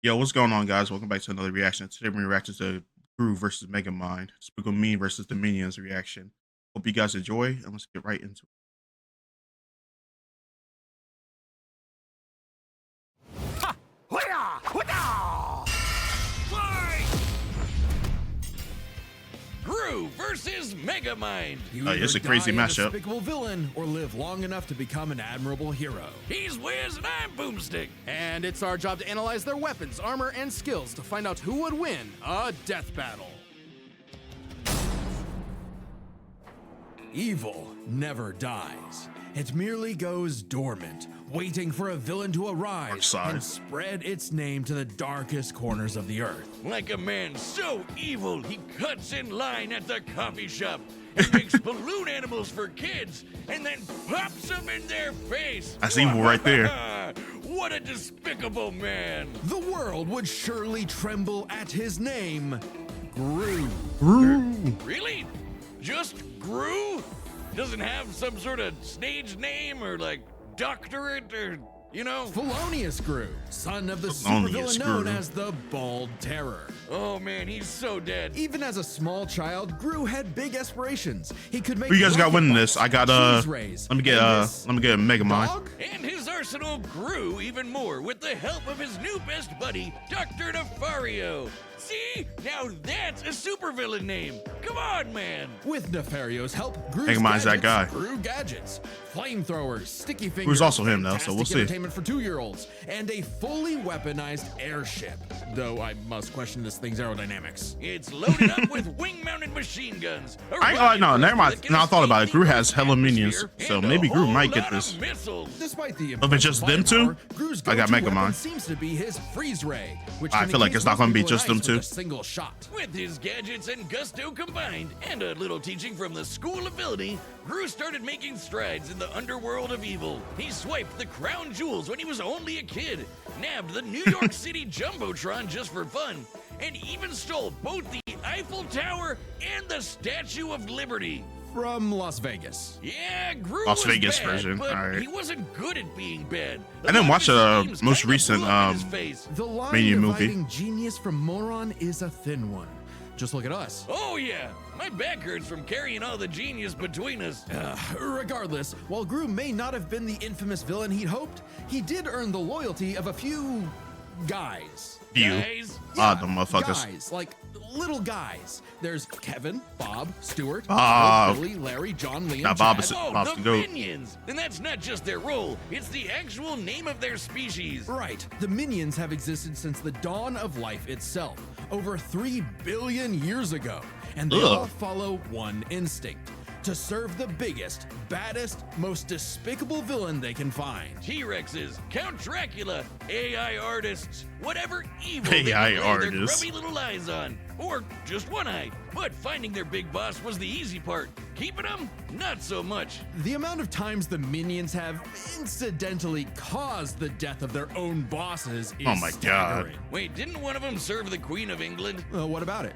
Yo, what's going on, guys? Welcome back to another reaction. Today we're reacting to Gru versus Megamind. Despicable Me versus the Minions reaction. Hope you guys enjoy, and let's get right into it. Gru versus Megamind. You It's either a crazy die a matchup. despicable villain or live long enough to become an admirable hero. He's Wiz and I'm Boomstick. And it's our job to analyze their weapons, armor, and skills to find out who would win a death battle. Evil never dies. It merely goes dormant, waiting for a villain to arise side. and spread its name to the darkest corners of the earth. Like a man so evil, he cuts in line at the coffee shop and makes balloon animals for kids and then pops them in their face. That's evil right there. What a despicable man. The world would surely tremble at his name, Gru. Really? Just Gru? Doesn't have some sort of stage name or like doctorate or, you know? Felonious Gru, son of the Felonious supervillain known Gru. as the Bald Terror. Oh man, he's so dead. Even as a small child, Gru had big aspirations. He could make Who you guys got rocket winning this? bombs, I got cheese rays, let me get and this a Megamind. dog? And his arsenal grew even more with the help of his new best buddy, Dr. Nefario. See? Now that's a supervillain name. Come on, man. With Nefario's help, Gru's Megamind's that guy. Gru gadgets, flamethrowers, sticky fingers. Who's also him, though, so we'll fantastic see. Entertainment for 2-year-olds, and a fully weaponized airship. Though I must question this thing's aerodynamics. It's loaded up with wing-mounted machine guns. a I ain't rocket no, never booster mind. that can No, I thought about it. escape Gru the has hella minions, atmosphere, so and a maybe Gru whole might get lot this. of missiles. Despite the If it's just them two, firepower, Gru's I got go-to Megamind. weapon seems to be his freeze ray, which I can feel like encase it's not most gonna be people in just them ice with two. a single shot. With his gadgets and gusto combined, and a little teaching from the School of Villainy, Gru started making strides in the underworld of evil. He swiped the crown jewels when he was only a kid, nabbed the New York City Jumbotron just for fun, and even stole both the Eiffel Tower and the Statue of Liberty. From Las Vegas. Yeah, Gru Las was Vegas bad, version, but alright. he wasn't good at being bad. I didn't watch the the most recent The line Minion movie. dividing genius from moron is a thin one. Just look at us. Oh yeah, my back hurts from carrying all the genius between us. Regardless, while Gru may not have been the infamous villain he'd hoped, he did earn the loyalty of a few guys. View. Guys, The motherfuckers. Guys, like little guys. There's Kevin, Bob, Stuart, Bob. Billy, Larry, John, Liam, Now, Bob Chad. is- oh, Bob's the the goat. minions! And that's not just their role, it's the actual name of their species. Right. The minions have existed since the dawn of life itself, over 3 billion years ago, and they Ugh. all follow one instinct: to serve the biggest, baddest, most despicable villain they can find. T-Rexes, Count Dracula, AI artists, whatever evil they AI could lay their artists. grubby little eyes on. Or just one eye. But finding their big boss was the easy part. Keeping them, not so much. The amount of times the minions have incidentally caused the death of their own bosses is Oh my God. staggering. Wait, didn't one of them serve the Queen of England? What about it?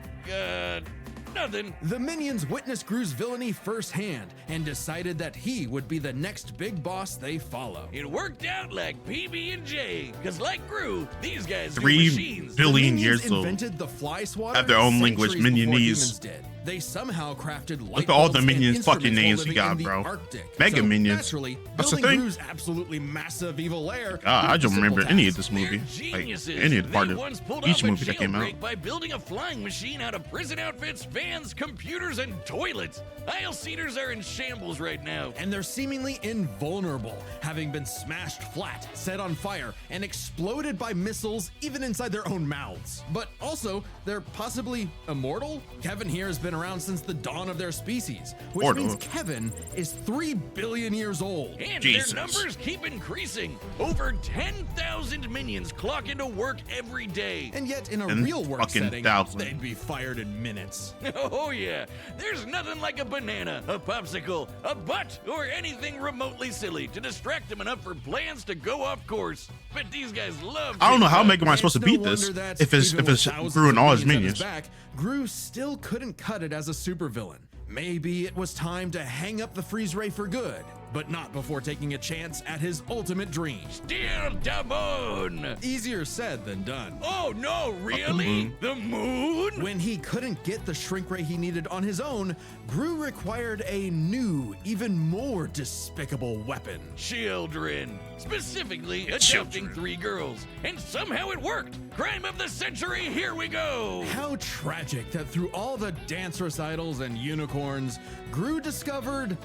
Nothing. The minions witnessed Gru's villainy firsthand and decided that he would be the next big boss they follow. It worked out like PB&J, because like Gru, these guys do 3 machines. billion The years minions old. invented the fly swatter Have their own language, centuries before minionese. humans did. They somehow crafted light Look at all the bulbs and minions fucking instruments while names we living got, in the bro. Arctic. Mega So, minions. Naturally, That's the building thing. Gru's absolutely massive evil lair. God, I was a don't remember simple any of task. this movie. They're Like geniuses. any of the part They of once pulled each off movie a that came out. jailbreak by building a flying machine out of prison outfits, vans, computers, and toilets. Aisle seaters are in shambles right now. And they're seemingly invulnerable, having been smashed flat, set on fire, and exploded by missiles even inside their own mouths. But also, they're possibly immortal? Kevin here has been around since the dawn of their species, which Immortal. means Kevin is 3 billion years old. And Jesus. their numbers keep increasing. Over 10,000 minions clock into work every day. And yet, in a 10 real work fucking setting, thousand. they'd be fired in minutes. Oh yeah, there's nothing like a banana, a popsicle, a butt, or anything remotely silly to distract them enough for plans to go off course. But these guys love. I don't know how TikTok. Megamind's supposed to It's beat no this wonder that if it's even with if thousands it's Gru and of all his minions at minions. his back, Gru still couldn't cut it as a supervillain. Maybe it was time to hang up the freeze ray for good but not before taking a chance at his ultimate dream. Still the moon. Easier said than done. Oh no, really? The moon? When he couldn't get the shrink ray he needed on his own, Gru required a new, even more despicable weapon. Children. Specifically, adopting Children. 3 girls. And somehow it worked. Crime of the century, here we go. How tragic that through all the dance recitals and unicorns, Gru discovered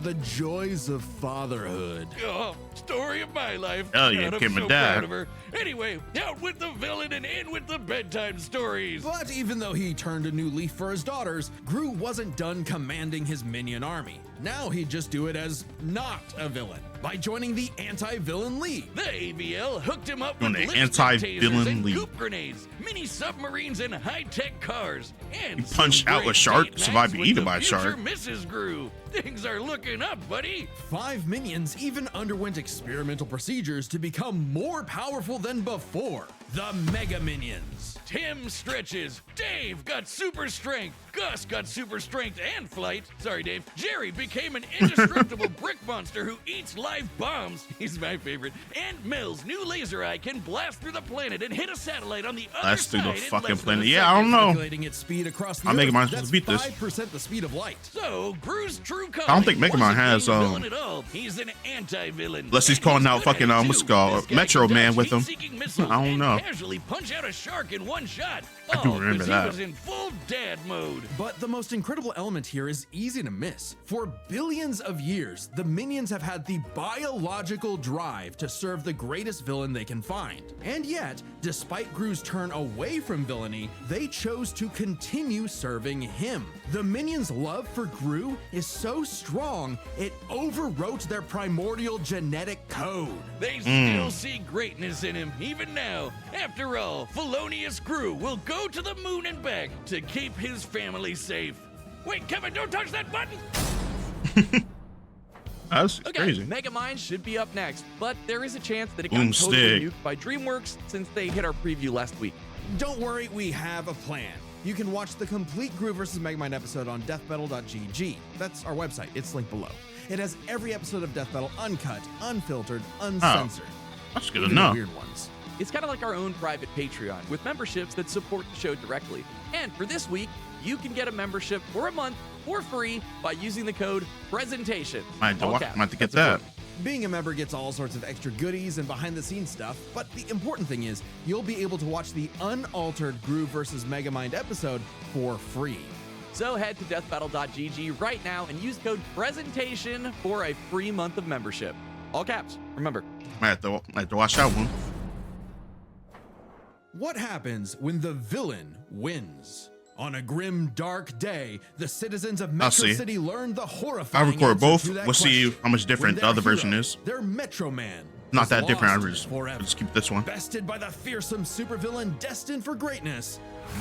the joys of fatherhood. Oh, story of my life. Hell yeah, God, I'm Kim and so Dad. proud of her. Anyway, out with the villain and in with the bedtime stories. But even though he turned a new leaf for his daughters, Gru wasn't done commanding his minion army. Now he'd just do it as not a villain by joining the Anti-Villain League. The AVL hooked him up Doing with the lipstick anti-villain tasers and league. goop grenades, mini submarines and high-tech cars, and You punched some out a great shark, date survived nights being with eaten the by a shark. future Mrs. Gru. Things are looking up, buddy. 5 minions even underwent experimental procedures to become more powerful than before. The Mega Minions. Tim stretches. Dave got super strength. Gus got super strength and flight. Sorry, Dave. Jerry became an indestructible brick monster who eats live bombs. He's my favorite. And Mills' new laser eye can blast through the planet and hit a satellite on the other Blast through side the in fucking less than a planet. Yeah, I second. don't know. Calculating its speed across the I'm Earth, Megamind supposed that's to beat this. 5% the speed of light. So, Gru's true color. I don't think Megamind wasn't has, being a villain at all. He's an anti-villain. Unless he's And calling out good fucking, at it, what's it too. called, This guy Metro can Man dodge with him. heat-seeking missiles I don't and know. casually punch out a shark in one shot. I do All remember 'cause that. He was in full dad mode. But the most incredible element here is easy to miss. For billions of years, the minions have had the biological drive to serve the greatest villain they can find. And yet, despite Gru's turn away from villainy, they chose to continue serving him. The minions' love for Gru is so strong, it overwrote their primordial genetic code. They still see greatness in him, even now. After all, Felonious Gru will go to the moon and back to keep his family safe. Wait, Kevin, don't touch that button! That's Okay, crazy. Megamind should be up next, but there is a chance that it got totally Boomstick. nuked by DreamWorks since they hit our preview last week. Don't worry, we have a plan. You can watch the complete Gru vs. Megamind episode on deathbattle.gg. That's our website, it's linked below. It has every episode of Death Battle uncut, unfiltered, uncensored. That's good Even the enough. weird ones. It's kind of like our own private Patreon with memberships that support the show directly. And for this week, you can get a membership for a month for free by using the code PRESENTATION. Might All have to, caps. might have to get That's that. Being a member gets all sorts of extra goodies and behind the scenes stuff, but the important thing is you'll be able to watch the unaltered Gru vs. Megamind episode for free. So head to deathbattle.gg right now and use code PRESENTATION for a free month of membership. All might remember. Might have to watch that one. What happens when the villain wins? On a grim, dark day, the citizens of Metro see. City learn the horrifying I record answer both. to that We'll see question. how much different When the other their version hero, is. Their Metro Man. Not is that different. lost forever. I'll just keep this one. Bested by the fearsome supervillain destined for greatness,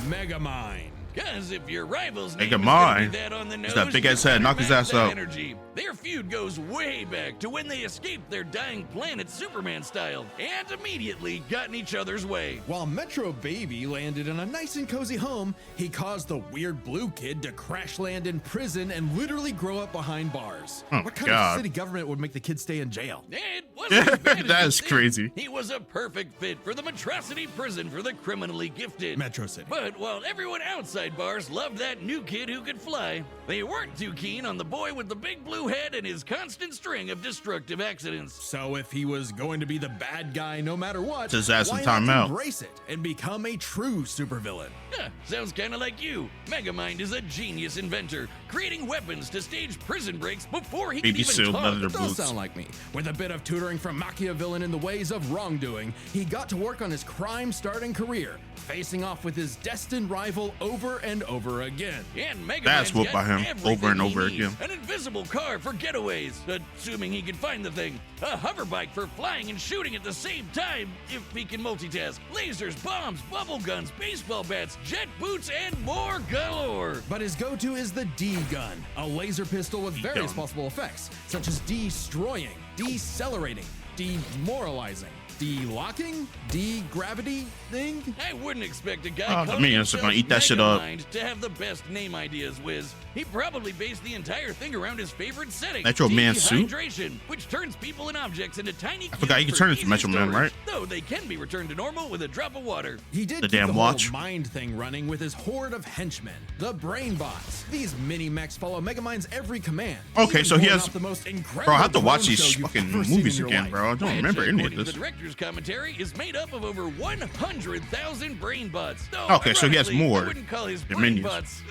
Megamind. Cause if your rival's Hey, name come is gonna be on. that on the nose, He's that big you ass head. better Knock his match ass that out. Energy. Their feud goes way back to when they escaped their dying planet Superman style and immediately got in each other's way. While Metro Baby landed in a nice and cozy home, he caused the weird blue kid to crash land in prison and literally grow up behind bars. Oh, What kind God. of city government would make the kid stay in jail? It wasn't as bad as That you is think. crazy. He was a perfect fit for the Metrocity prison for the criminally gifted. Metro City. But while everyone outside bars loved that new kid who could fly, they weren't too keen on the boy with the big blue head and his constant string of destructive accidents. So if he was going to be the bad guy no matter what, His ass in why time not out. embrace it and become a true supervillain? Huh, sounds kinda like you. Megamind is a genius inventor, creating weapons to stage prison breaks before he Baby can even sealed talk. leather Does boots. sound like me. With a bit of tutoring from Machiavellian in the ways of wrongdoing, he got to work on his crime-starting career, facing off with his destined rival over and over again. And Megamind's That's whooped got by him everything over and he over needs. again. An invisible car for getaways, assuming he can find the thing. A hover bike for flying and shooting at the same time, if he can multitask. Lasers, bombs, bubble guns, baseball bats, jet boots, and more galore. But his go-to is the D-gun, a laser pistol with various D-gun. possible effects, such as destroying, decelerating, demoralizing, de-locking? De-gravity thing? I wouldn't expect a guy Oh, the calling minions are himself gonna eat that shit up. Megamind to have the best name ideas, Wiz. He probably based the entire thing around his favorite setting, Metro Man suit? dehydration, which turns people and objects into tiny I forgot you cubes can turn for into easy Metro Man, storage, right? Though they can be returned to normal with a drop of water. He did The keep damn the whole watch. mind thing running with his horde of henchmen, the brain bots. These mini mechs follow Megamind's every command. Okay, even so he pulling has- off the most incredible Bro, I have to watch drone these show you've fucking ever seen movies in your again, life. bro. I don't Which, remember any of according to this. The director's commentary is made up of over 100,000 brain bots. Though, Okay, so he has ironically, more I wouldn't call his than brain minions. bots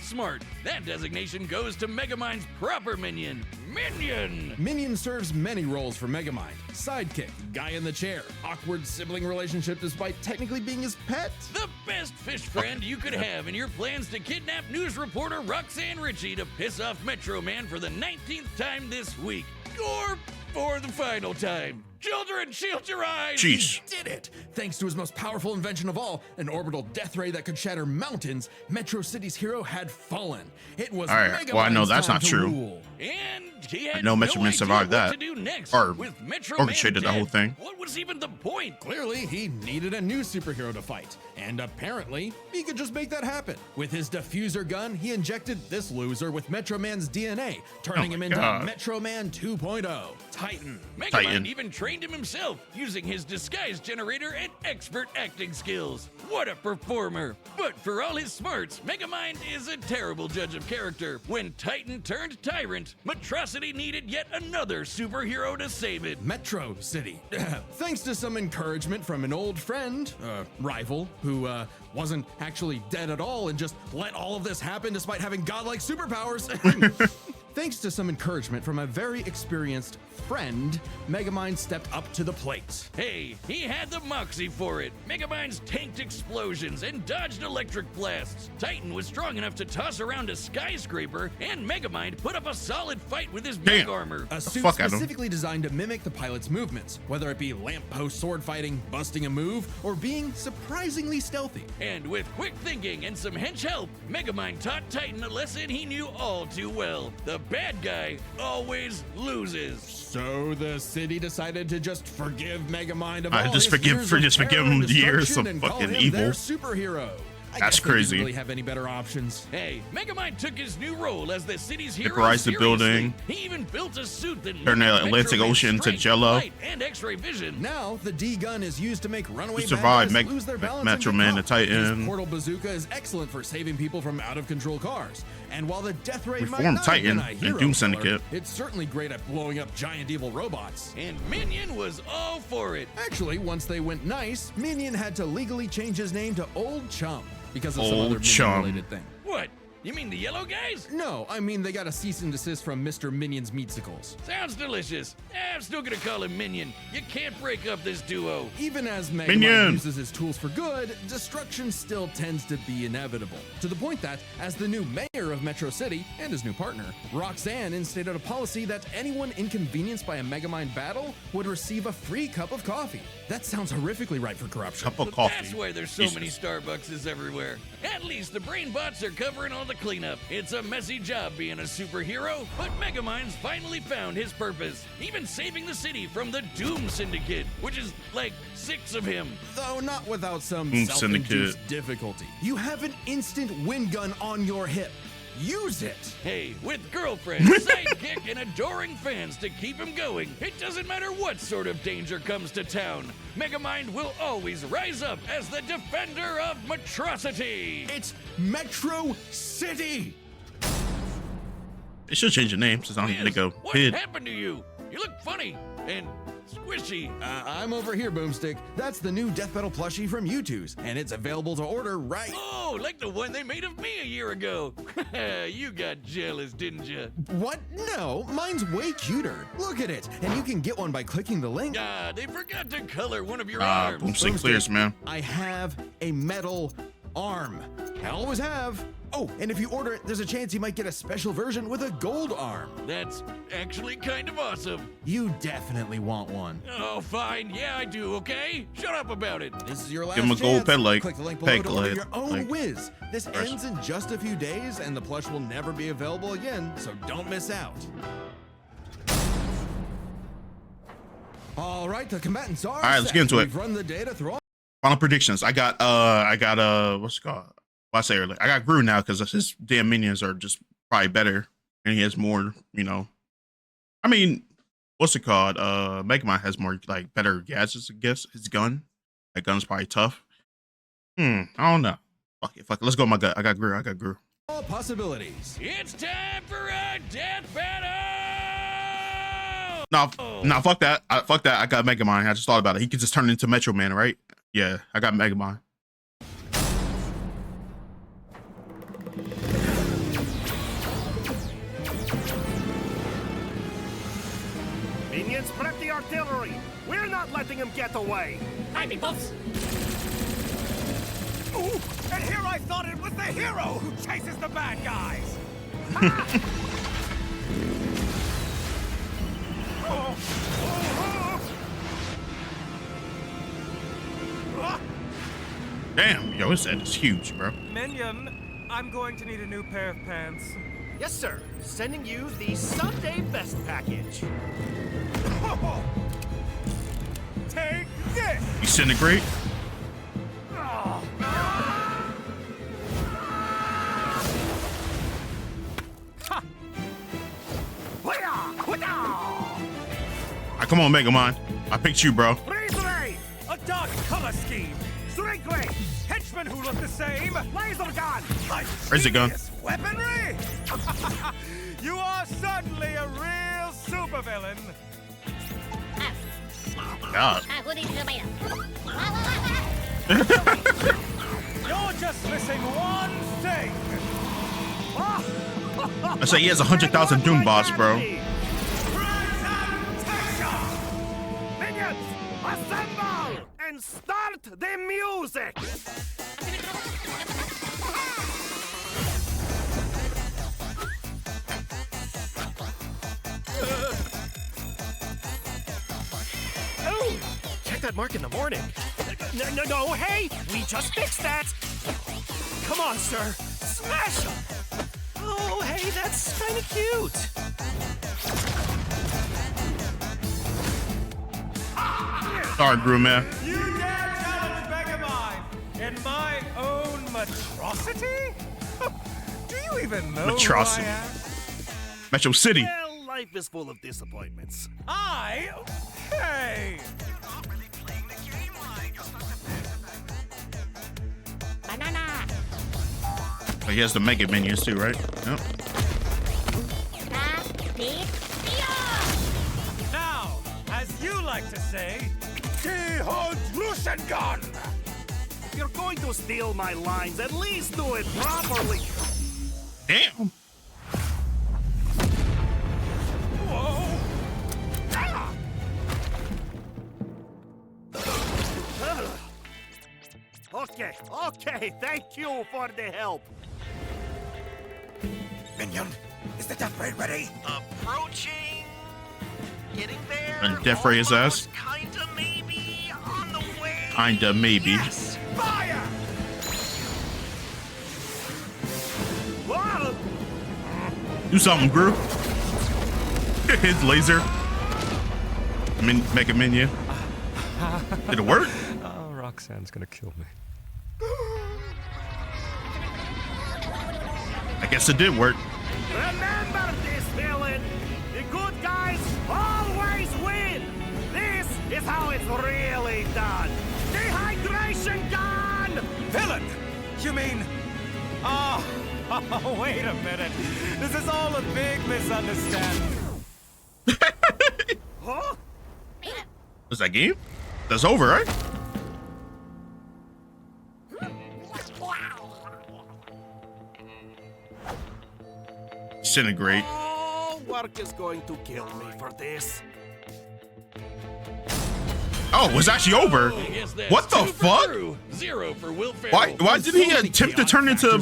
smart. That designation goes to Megamind's proper minion, Minion. Minion serves many roles for Megamind. Sidekick, guy in the chair, awkward sibling relationship despite technically being his pet. The best fish friend you could have in your plans to kidnap news reporter Roxanne Ritchie to piss off Metro Man for the 19th time this week. Or for the final time. Children, shield your eyes! Jeez. Did it! Thanks to his most powerful invention of all, an orbital death ray that could shatter mountains, Metro City's hero had fallen. It was All right, Megamind's well, I know that's time not to true. rule. And he had I know Metro Man idea survived what that. to do next Or with Metro orchestrated Man the whole dead. thing. What was even the point? Clearly, he needed a new superhero to fight, and apparently, he could just make that happen. With his diffuser gun, he injected this loser with Metro Man's DNA, turning Oh him my into God. Metro Man 2.0, Titan. Megamind Titan. even trained him himself, using his disguise generator and expert acting skills. What a performer! But for all his smarts, Megamind is a terrible judge of character. When Titan turned tyrant, Metrocity needed yet another superhero to save it. Metro City. Thanks to some encouragement from an old friend, rival, who wasn't actually dead at all and just let all of this happen despite having godlike superpowers. Thanks to some encouragement from a very experienced friend, Megamind stepped up to the plate. Hey, he had the moxie for it. Megamind's tanked explosions and dodged electric blasts. Titan was strong enough to toss around a skyscraper, and Megamind put up a solid fight with his mech Damn. armor. A suit fuck out of him. specifically designed to mimic the pilot's movements, whether it be lamppost sword fighting, busting a move, or being surprisingly stealthy. And with quick thinking and some hench help, Megamind taught Titan a lesson he knew all too well. The bad guy always loses. So the city decided to just forgive Megamind of I all just his forgive- years for- of just forgive terror and him the years destruction of and call fucking him evil. their superhero. I That's guess they didn't crazy. really have any better options. Hey, Megamind took his new role as the city's hero Vaporized the seriously. building. He even built a suit that Turned the mimicked Atlantic Metro Man's Ocean into strength, Jell-O. light, and X-ray vision. Now the D gun is used to make runaway Who bad survived guys lose their balance Metro and get Man, the caught. Titan. His portal bazooka is excellent for saving people from out of control cars. And while the death ray might Reformed not have been Titan a and hero Doom killer, Syndicate. it's certainly great at blowing up giant evil robots. And Minion was all for it. Actually, once they went nice, Minion had to legally change his name to Old Chum because of some Old other Chum. Minion-related thing. What? You mean the yellow guys? No, I mean they got a cease and desist from Mr. Minion's Meatsicles. Sounds delicious. I'm still gonna call him Minion. You can't break up this duo. Even as Megamind Minion. uses his tools for good, destruction still tends to be inevitable. To the point that, as the new mayor of Metro City and his new partner, Roxanne instated a policy that anyone inconvenienced by a Megamind battle would receive a free cup of coffee. That sounds horrifically ripe for corruption. Cup of That's coffee. why there's so Jesus. many Starbuckses everywhere. At least the brain bots are covering all the cleanup. It's a messy job being a superhero, but Megamind's finally found his purpose. Even saving the city from the Doom Syndicate, which is like 6 of him. Though not without some Boom self-induced Syndicate. difficulty. You have an instant wind gun on your hip. Use it! Hey, with girlfriend, sidekick, and adoring fans to keep him going, it doesn't matter what sort of danger comes to town. Megamind will always rise up as the defender of Metrocity. It's Metro City! They should change the name since I don't Liz, think a what kid. happened to you? You look funny and squishy. I'm over here, Boomstick. That's the new deathbattle plushie from U2's, and it's available to order right. Oh, like the one they made of me a year ago. You got jealous, didn't you? What? No, mine's way cuter. Look at it, and you can get one by clicking the link. Ah, they forgot to color one of your Ah, arms. Boomstick clears, man. I have a metal arm. I always have. Oh, and if you order it, there's a chance you might get a special version with a gold arm. That's actually kind of awesome. You definitely want one. Oh, fine. Yeah, I do, okay? Shut up about it. This is your last Give him a gold chance. peg leg- Click the link below peg to order leg, your own like- whiz. This First. ends in just a few days, and the plush will never be available again, so don't miss out. All right, the combatants are. All right, let's get into it. We've run the data through all. Final predictions. I got what's it called? What I say earlier. I got Gru now because his damn minions are just probably better, and he has more. You know, I mean, what's it called? Megamind has more like better gadgets. I guess his gun. That gun's probably tough. I don't know. Fuck it. Let's go with my gut. I got Gru. All possibilities. It's time for a death battle! No, fuck that. Fuck that. I got Megamind. I just thought about it. He could just turn into Metro Man, right? Yeah, I got Megamind. Minions, prep the artillery. We're not letting him get away. Hi, peoples. Ooh, and here I thought it was the hero who chases the bad guys. Damn, yo, his head is huge, bro. Minion, I'm going to need a new pair of pants. Yes, sir. Sending you the Sunday Best package. Take this! Disintegrate. Come on, Megamind. I picked you, bro. Razorade! A dark color scheme. Strictly! Henchmen who look the same. Laser gun! Razor gun. Weaponry! You are certainly a real supervillain. God. You're just missing one thing. I say he has 100,000 Doom bots, bro. Minions, assemble and start the music! Oh, check that mark in the morning. No, hey, we just fixed that. Come on, sir, smash him. Oh, hey, that's kind of cute. Sorry, Gru, man. You dare challenge Megamind in my own monstrosity? Do you even know Monstrosity. who I am? Metro City. Well, life is full of disappointments. Hey! Banana. Oh, he has the Mega Minions too, right? Yep. Now, as you like to say, dehydration gun! If you're going to steal my lines, at least do it properly. Damn. Whoa! Okay, thank you for the help. Minion, is the death ray ready? Approaching. Getting there. And death ray his ass. Kinda maybe on the way. Kinda maybe. Yes! Fire! Whoa! Do something, Gru. His laser. Mega Minion. Did it work? Oh, Roxanne's gonna kill me. I guess it did work. Remember this, villain! The good guys always win! This is how it's really done! Dehydration gun! Villain! You mean... Oh, wait a minute. This is all a big misunderstanding. Huh? Was that game? That's over, right? Disintegrate. Oh, work is going to kill me for this. Oh, it was actually over. I guess that's What the two for fuck? Gru, 0 0 for Will Ferrell. Why did he attempt to turn into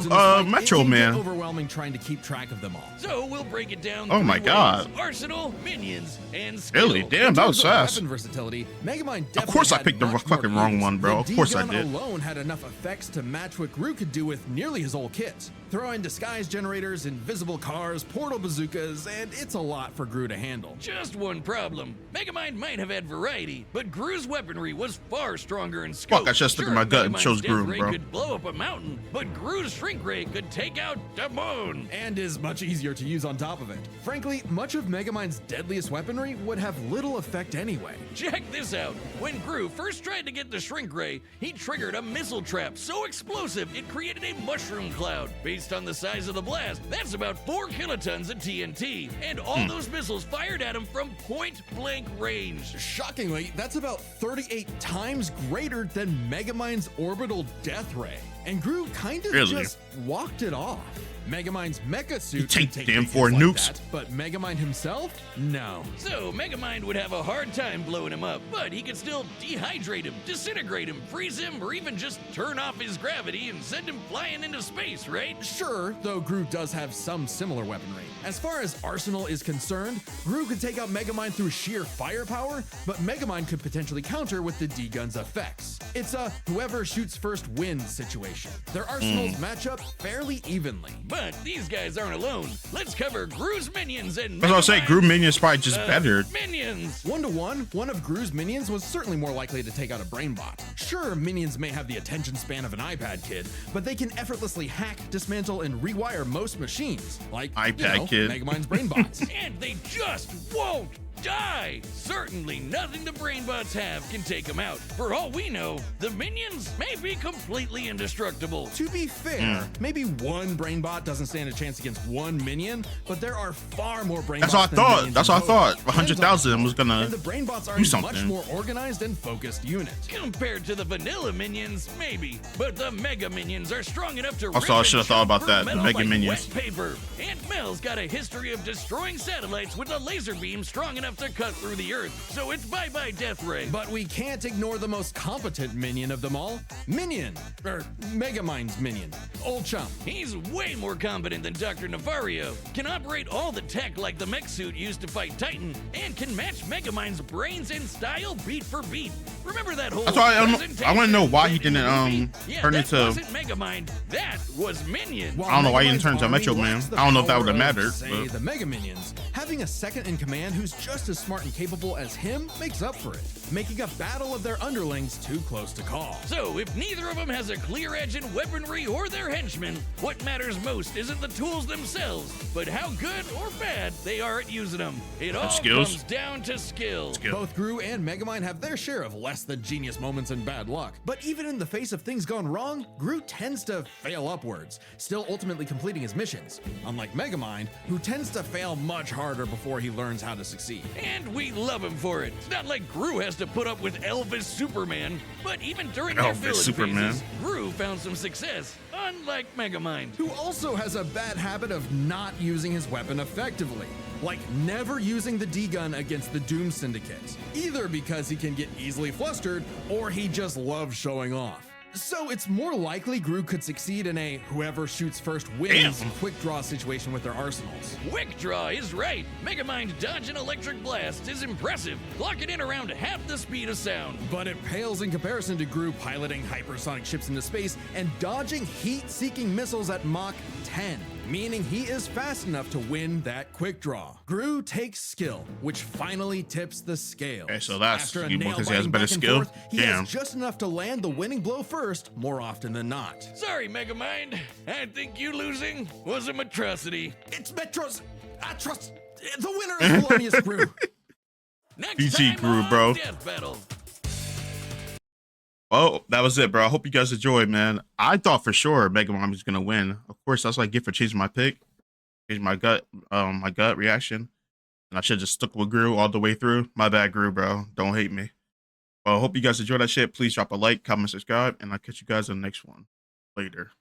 Metro Man? Overwhelming trying to keep track of them all. So we'll break it down. Oh my 3 God. ways: Arsenal, minions, and skill. Really? Damn, that was fast. Weapon versatility, Megamind Of course I definitely picked the had much fucking more wrong use. one, bro. The Of course I D-gun did. alone had enough effects to match what Gru could do with nearly his whole kit. Throw in disguise generators, invisible cars, portal bazookas, and it's a lot for Gru to handle. Just one problem. Megamind might have had variety, but Gru's weaponry was far stronger in scope. Fuck, I just stuck in my gut and Megamind's chose death Gru, ray bro. could blow up a mountain, but Gru's shrink ray could take out the moon. And is much easier to use on top of it. Frankly, much of Megamind's deadliest weaponry would have little effect anyway. Check this out. When Gru first tried to get the shrink ray, he triggered a missile trap so explosive it created a mushroom cloud. Based on the size of the blast, that's about 4 kilotons of TNT, and all those missiles fired at him from point-blank range. Shockingly, that's about 38 times greater than Megamind's orbital death ray. And Gru kind of Really? just walked it off. Megamind's mecha suit He tanked can take damn big 4 hits like nukes. that, but Megamind himself? No. So Megamind would have a hard time blowing him up, but he could still dehydrate him, disintegrate him, freeze him, or even just turn off his gravity and send him flying into space, right? Sure, though Gru does have some similar weaponry. As far as Arsenal is concerned, Gru could take out Megamind through sheer firepower, but Megamind could potentially counter with the D-gun's effects. It's a whoever shoots first wins situation. Their arsenals match up fairly evenly. But these guys aren't alone. Let's cover Gru's minions and That's what I was saying. Gru Megamind's, Minion is probably just better. Minions. 1-to-1, one of Gru's minions was certainly more likely to take out a brainbot. Sure, minions may have the attention span of an iPad kid, but they can effortlessly hack, dismantle, and rewire most machines, like iPad kid. Megamind's brainbots. And they just won't die. Certainly nothing the brainbots have can take them out. For all we know, the minions may be completely indestructible. To be fair, maybe one brainbot doesn't stand a chance against one minion, but there are far more brainbots. That's what I than thought. minions That's in what I thought. total. 100,000 was gonna And the brainbots are do a something. much more organized and focused unit. Compared to the vanilla minions, maybe. But the mega minions are strong enough to Also, I rip should have and thought about chop that, the metal Mega like Minions. wet paper. Aunt Mel's got a history of destroying satellites with a laser beam strong enough to cut through the Earth. So it's bye-bye Death Ray. But we can't ignore the most competent minion of them all, Minion, or Megamind's minion, Old Chum. He's way more competent than Dr. Navario, can operate all the tech like the mech suit used to fight Titan, and can match Megamind's brains and style beat for beat. Remember that whole That's why I want to know why he presentation didn't yeah, turn that into. wasn't Megamind, that was Minion. While I don't know why he didn't Megamind's turn into army Metro Man. lacks the I don't know if that power would have of, mattered, Say, but- the Mega Minions. Having a second in command who's just as smart and capable as him makes up for it, making a battle of their underlings too close to call. So, if neither of them has a clear edge in weaponry or their henchmen, what matters most isn't the tools themselves, but how good or bad they are at using them. It all skills? comes down to skill. Both Gru and Megamind have their share of less than genius moments and bad luck. But even in the face of things gone wrong, Gru tends to fail upwards, still ultimately completing his missions. Unlike Megamind, who tends to fail much harder before he learns how to succeed. And we love him for it. It's not like Gru has to put up with Elvis Superman, but even during their Elvis villain Superman. phases, Gru found some success, unlike Megamind. Who also has a bad habit of not using his weapon effectively. Like never using the D-gun against the Doom Syndicate. Either because he can get easily flustered, or he just loves showing off. So it's more likely Gru could succeed in a whoever shoots first wins Damn. quick draw situation with their arsenals. Quick Draw is right. Megamind dodge an electric blast is impressive, clocking in around half the speed of sound. But it pales in comparison to Gru piloting hypersonic ships into space and dodging heat-seeking missiles at Mach 10, meaning he is fast enough to win that quick draw. Gru takes skill, which finally tips the scales. Okay, so that's After a you because he has nail-biting better back and skill. forth, he Damn. has just enough to land the winning blow first, more often than not. Sorry, Megamind. I think you losing was a atrocity. It's Metro's. I trust. The winner is Polonius Gru. Next PG time Gru, on bro. Death Battle. Well, that was it, bro. I hope you guys enjoyed, man. I thought for sure Megamind was gonna win. Of course, that's what I get for changing my pick, changing my gut reaction, and I should have just stuck with Gru all the way through. My bad, Gru, bro. Don't hate me. Well, I hope you guys enjoyed that shit. Please drop a like, comment, subscribe, and I'll catch you guys in the next one. Later.